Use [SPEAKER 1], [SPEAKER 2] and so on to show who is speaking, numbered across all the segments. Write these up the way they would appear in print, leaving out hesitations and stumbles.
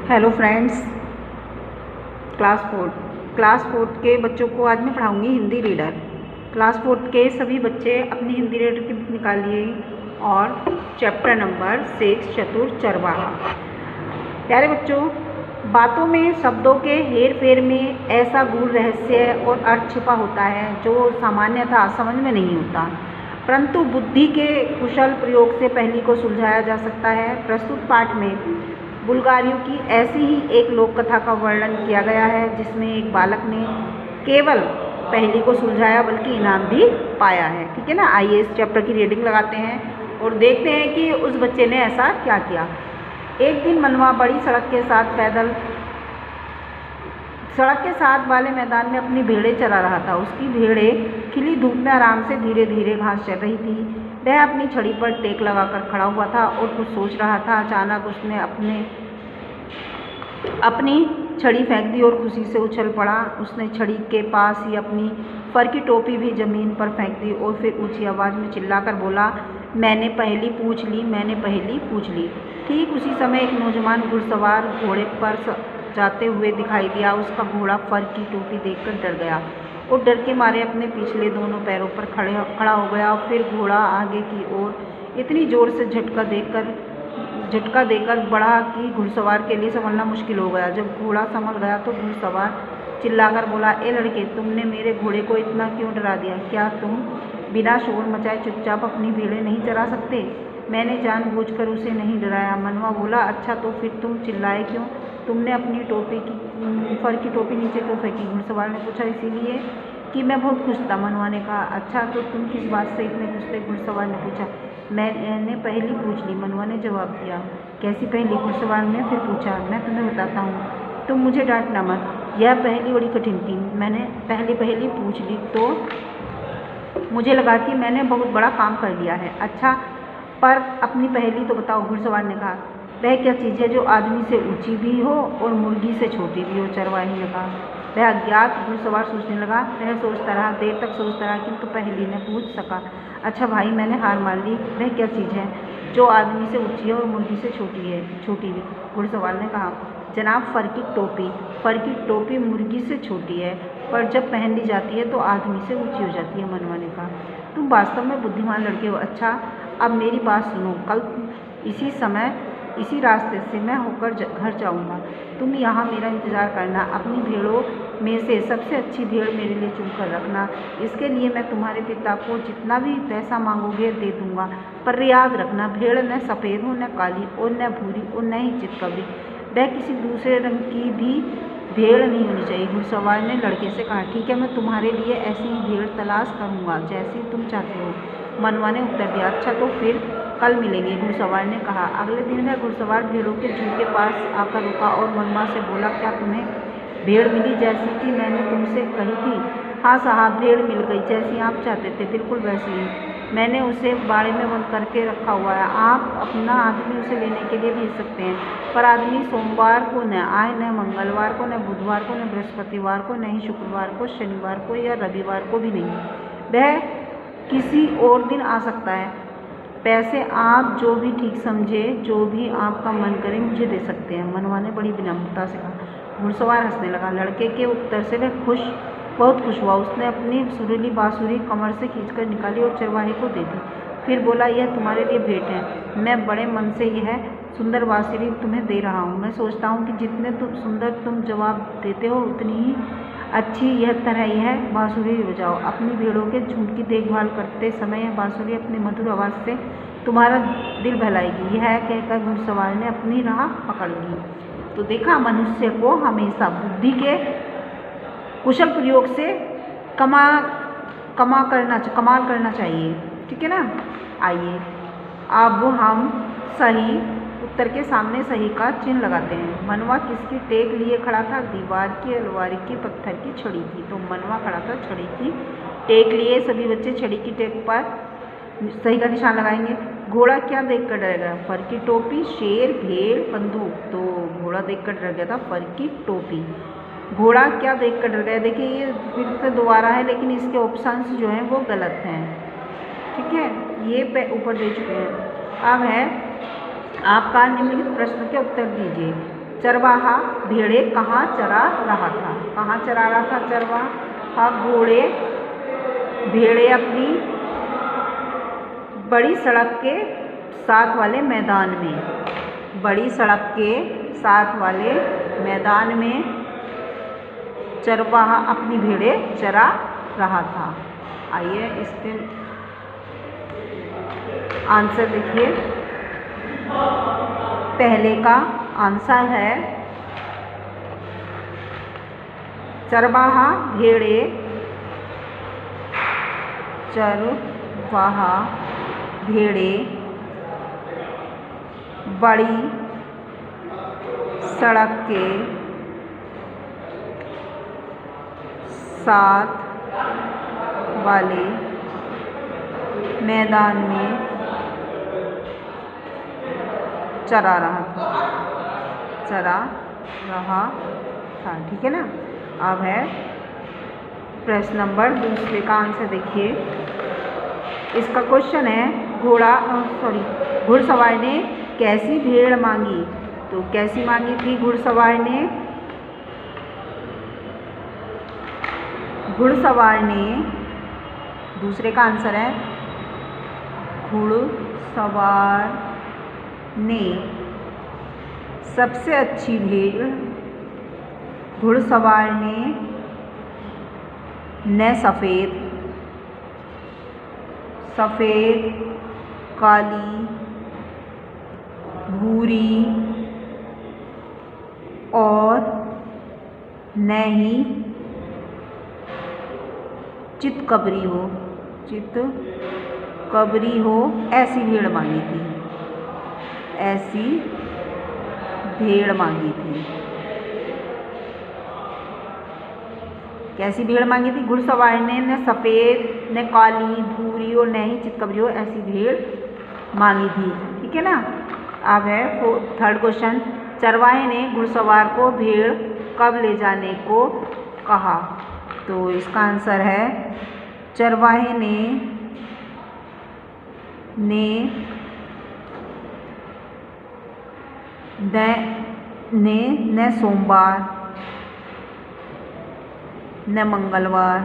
[SPEAKER 1] Hello friends, class fourth के बच्चों को आज मैं पढ़ाऊंगी हिंदी रीडर। क्लास फोर्थ के सभी बच्चे अपनी हिंदी रीडर की बुक निकालिए और चैप्टर नंबर 6 चतुर चरवाहा। प्यारे बच्चों, बातों में शब्दों के हेर फेर में ऐसा गूढ़ रहस्य और अर्थ छिपा होता है जो सामान्यतः समझ में नहीं होता, परंतु बुद्धि के कुशल प्रयोग से पहेली को सुलझाया जा सकता है। प्रस्तुत पाठ में बुल्गारियों की ऐसी ही एक लोक कथा का वर्णन किया गया है जिसमें एक बालक ने केवल पहेली को सुलझाया बल्कि इनाम भी पाया है। ठीक है ना, आइए इस चैप्टर की रीडिंग लगाते हैं और देखते हैं कि उस बच्चे ने ऐसा क्या किया। एक दिन मनवा बड़ी सड़क के साथ वाले मैदान में अपनी भेड़ें चरा रहा था। उसकी भेड़ें खिली धूप में आराम से धीरे धीरे घास चर रही थी। वह अपनी छड़ी पर टेक लगाकर खड़ा हुआ था और कुछ सोच रहा था। अचानक उसने अपनी छड़ी फेंक दी और खुशी से उछल पड़ा। उसने छड़ी के पास ही अपनी फर की टोपी भी जमीन पर फेंक दी और फिर ऊंची आवाज़ में चिल्लाकर बोला, मैंने पहेली पूछ ली, मैंने पहेली पूछ ली। ठीक उसी समय एक नौजवान घुड़सवार घोड़े पर जाते हुए दिखाई दिया। उसका घोड़ा फर की टोपी देखकर डर गया और डर के मारे अपने पिछले दोनों पैरों पर खड़ा हो गया। फिर घोड़ा आगे की ओर इतनी जोर से झटका देकर बढ़ा कि घुड़सवार के लिए संभलना मुश्किल हो गया। जब घोड़ा संभल गया तो घुड़सवार चिल्लाकर बोला, ए लड़के, तुमने मेरे घोड़े को इतना क्यों डरा दिया? क्या तुम बिना शोर मचाए चुपचाप अपनी भेड़ें नहीं चरा सकते? मैंने जानबूझकर उसे नहीं डराया। मनवा बोला, अच्छा तो फिर तुम चिल्लाए क्यों? तुमने अपनी फर की टोपी नीचे क्यों फेंकी? घुड़सवार ने पूछा। इसीलिए कि मैं बहुत खुश था, मनवा ने कहा। अच्छा तो तुम किस बात से इतने खुश थे? घुड़सवार ने पूछा। मैंने पहेली पूछ ली, मनवा ने जवाब दिया। कैसी पहेली? घुड़सवार ने फिर पूछा। मैं तुम्हें बताता हूँ, तुम मुझे डांटना मत। यह पहेली बड़ी कठिन थी। मैंने पहली पहेली पूछ ली तो मुझे लगा कि मैंने बहुत बड़ा काम कर लिया है। अच्छा, पर अपनी पहेली तो बताओ, घुड़सवार ने कहा। वह क्या चीज़ है जो आदमी से ऊंची भी हो और मुर्गी से छोटी भी हो? चरवाही ने कहा। वह अज्ञात घुड़सवार सोचने लगा। वह सोचता रहा, देर तक सोचता रहा, किंतु पहेली ने पूछ सका। अच्छा भाई, मैंने हार मान ली। वह क्या चीज़ है जो आदमी से ऊंची है और मुर्गी से छोटी भी? घुड़सवार ने कहा, जनाब, फर की टोपी। फर की टोपी मुर्गी से छोटी है, पर जब पहन ली जाती है तो आदमी से ऊंची हो जाती है। मनवा ने कहा, तुम वास्तव में बुद्धिमान लड़के हो। अच्छा, अब मेरी बात सुनो। कल इसी समय इसी रास्ते से मैं होकर घर जाऊंगा। तुम यहाँ मेरा इंतज़ार करना। अपनी भेड़ों में से सबसे अच्छी भेड़ मेरे लिए चुन कर रखना। इसके लिए मैं तुम्हारे पिता को जितना भी पैसा मांगोगे दे दूंगा, पर याद रखना, भेड़ न सफ़ेद हो, न काली और न भूरी और न ही चितकबरी। वह किसी दूसरे रंग की भी भेड़ नहीं होनी चाहिए। घुड़सवार ने लड़के से कहा, ठीक है, मैं तुम्हारे लिए ऐसी ही भेड़ तलाश करूँगा जैसी तुम चाहते हो। मनवा ने उत्तर दिया। अच्छा तो फिर कल मिलेंगे, घुड़सवार ने कहा। अगले दिन वह घुड़सवार भेड़ों के झुंड के पास आकर रुका और मनवा से बोला, क्या तुम्हें भेड़ मिली जैसी कि मैंने तुमसे कही थी? हाँ साहब, भेड़ मिल गई, जैसी आप चाहते थे, बिल्कुल वैसी ही। मैंने उसे बाड़े में बंद करके रखा हुआ है। आप अपना आदमी उसे लेने के लिए भेज सकते हैं, पर आदमी सोमवार को न आए, न मंगलवार को, न बुधवार को, न बृहस्पतिवार को, न ही शुक्रवार को, शनिवार को या रविवार को भी नहीं। वह किसी और दिन आ सकता है। पैसे आप जो भी ठीक समझे, जो भी आपका मन करे मुझे दे सकते हैं। मनवा ने बड़ी विनम्रता से कहा। घुड़सवार हंसने लगा। लड़के के उत्तर से वह बहुत खुश हुआ। उसने अपनी सुरीली बांसुरी कमर से खींचकर निकाली और चरवाहे को दे दी। फिर बोला, यह तुम्हारे लिए भेंट है। मैं बड़े मन से यह सुंदर बांसुरी तुम्हें दे रहा हूँ। मैं सोचता हूँ कि जितने सुंदर तुम जवाब देते हो उतनी ही अच्छी यह बांसुरी बजाओ। अपनी भेड़ों के झुंड की देखभाल करते समय यह बांसुरी अपनी मधुर आवाज़ से तुम्हारा दिल बहलाएगी। यह कहकर घुड़सवार ने अपनी राह पकड़ ली। तो देखा, मनुष्य को हमेशा बुद्धि के कुशल प्रयोग से कमाल करना चाहिए। ठीक है ना। आइए अब हम सही उत्तर के सामने सही का चिन्ह लगाते हैं। मनवा किसकी टेक लिए खड़ा था? दीवार की, अलमारी की, पत्थर की, छड़ी की। तो मनवा खड़ा था छड़ी की टेक लिए। सभी बच्चे छड़ी की टेक पर सही का निशान लगाएंगे। घोड़ा क्या देखकर डर गया? फर की टोपी, शेर, भेड़, बंदूक। तो घोड़ा देखकर डर गया था फर की टोपी। घोड़ा क्या देखकर डर गया? देखिए, ये फिर से दोबारा है, लेकिन इसके ऑप्शंस जो हैं वो गलत हैं। ठीक है, ये ऊपर दे चुके हैं। अब है आपका निम्नलिखित प्रश्न के उत्तर दीजिए। चरवाहा भेड़े कहाँ चरा रहा था? कहाँ चरा रहा था चरवाहा? घोड़े भेड़े अपनी बड़ी सड़क के साथ वाले मैदान में, बड़ी सड़क के साथ वाले मैदान में चरवाहा अपनी भेड़े चरा रहा था। आइए इसके आंसर देखिए। पहले का आंसर है चरवाहा भेड़े, चरवाहा भेड़े बड़ी सड़क के साथ वाले मैदान में चरा रहा था। ठीक है ना। अब है प्रश्न नंबर दूसरे का आंसर देखिए। इसका क्वेश्चन है घुड़सवार ने कैसी भेड़ मांगी? तो कैसी मांगी थी घुड़सवार ने दूसरे का आंसर है घुड़सवार ने सबसे अच्छी भेड़, घुड़सवार ने सफ़ेद, काली, भूरी और न ही चितकबरी हो ऐसी भेड़ मांगी थी। कैसी भेड़ मांगी थी? घुड़सवार ने न सफ़ेद, न काली, भूरी और न ही चितकबरी हो ऐसी भेड़ मांगी थी। ठीक है ना। अब है थर्ड क्वेश्चन। चरवाहे ने घुड़सवार को भेड़ कब ले जाने को कहा? तो इसका आंसर है चरवाहे ने सोमवार, न मंगलवार,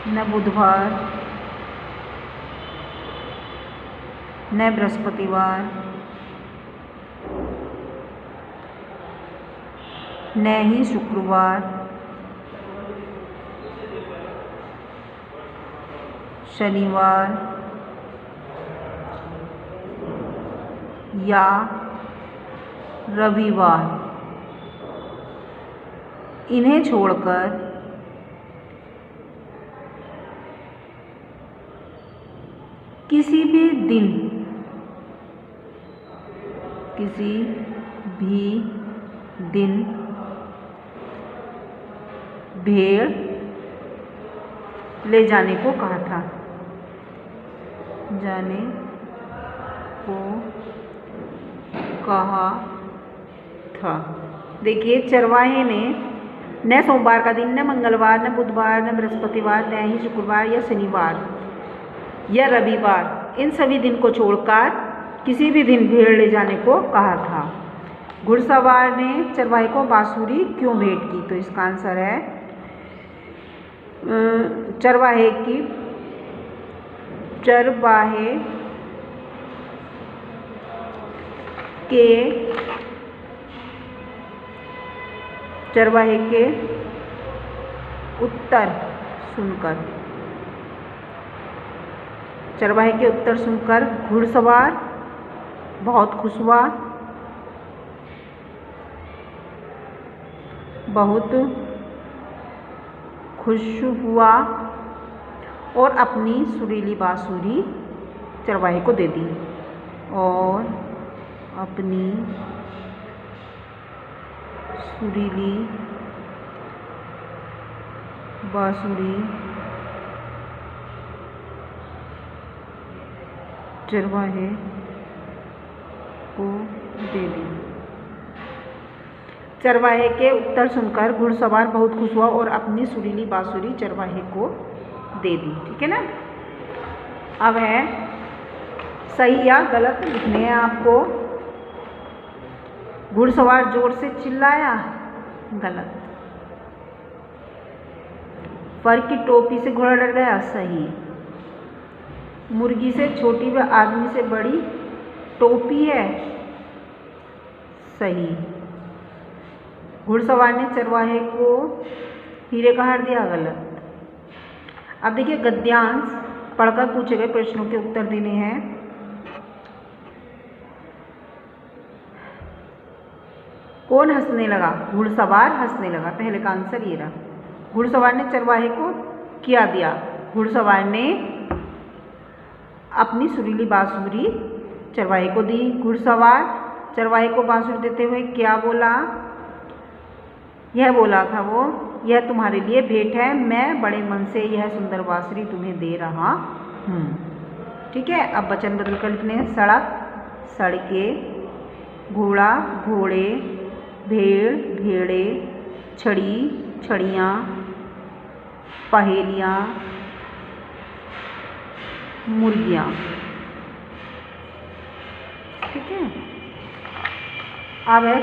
[SPEAKER 1] न बुधवार, न बृहस्पतिवार, न ही शुक्रवार, शनिवार या रविवार, इन्हें छोड़कर किसी भी दिन भेड़ ले जाने को कहा था। देखिए चरवाहे ने न सोमवार का दिन, न मंगलवार, न बुधवार, न बृहस्पतिवार, न ही शुक्रवार या शनिवार या रविवार, इन सभी दिन को छोड़कर किसी भी दिन भेड़ ले जाने को कहा था। घुड़सवार ने चरवाहे को बांसुरी क्यों भेंट की? तो इसका आंसर है चरवाहे के उत्तर सुनकर घुड़सवार बहुत खुश हुआ और अपनी सुरीली बांसुरी चरवाहे को दे दी और अपनी सुरीली बांसुरी चरवाहे को दे दी। चरवाहे के उत्तर सुनकर घुड़सवार बहुत खुश हुआ और अपनी सुरीली बांसुरी चरवाहे को दे दी। ठीक है ना। अब है सही या गलत लिखने हैं आपको। घुड़सवार जोर से चिल्लाया, गलत। फर की टोपी से घोड़ा डर गया, सही। मुर्गी से छोटी व आदमी से बड़ी टोपी है, सही। घुड़सवार ने चरवाहे को हीरे का हार दिया, गलत। अब देखिए गद्यांश पढ़कर पूछे गए प्रश्नों के उत्तर देने हैं। कौन हंसने लगा? घुड़सवार हंसने लगा। पहले का आंसर ये रहा। घुड़सवार ने चरवाहे को क्या दिया? घुड़सवार ने अपनी सुरीली बांसुरी चरवाहे को दी। घुड़सवार चरवाहे को बांसुरी देते हुए क्या बोला? यह बोला था वो, यह तुम्हारे लिए भेंट है, मैं बड़े मन से यह सुंदर बांसुरी तुम्हें दे रहा हूँ। ठीक है। अब वचन बदल कर लिखने हैं। सड़क, सड़कें, घोड़ा, घोड़े, भेड़, भेड़े, छड़ी, छड़ियाँ, पहेलियाँ, मुर्गियाँ। ठीक है। अब है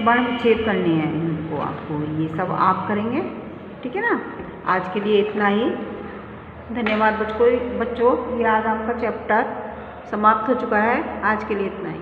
[SPEAKER 1] वर्ण विच्छेद करने हैं इनको आपको, ये सब आप करेंगे। ठीक है ना। आज के लिए इतना ही। धन्यवाद बच्चों। ये आज आपका चैप्टर समाप्त हो चुका है। आज के लिए इतना ही।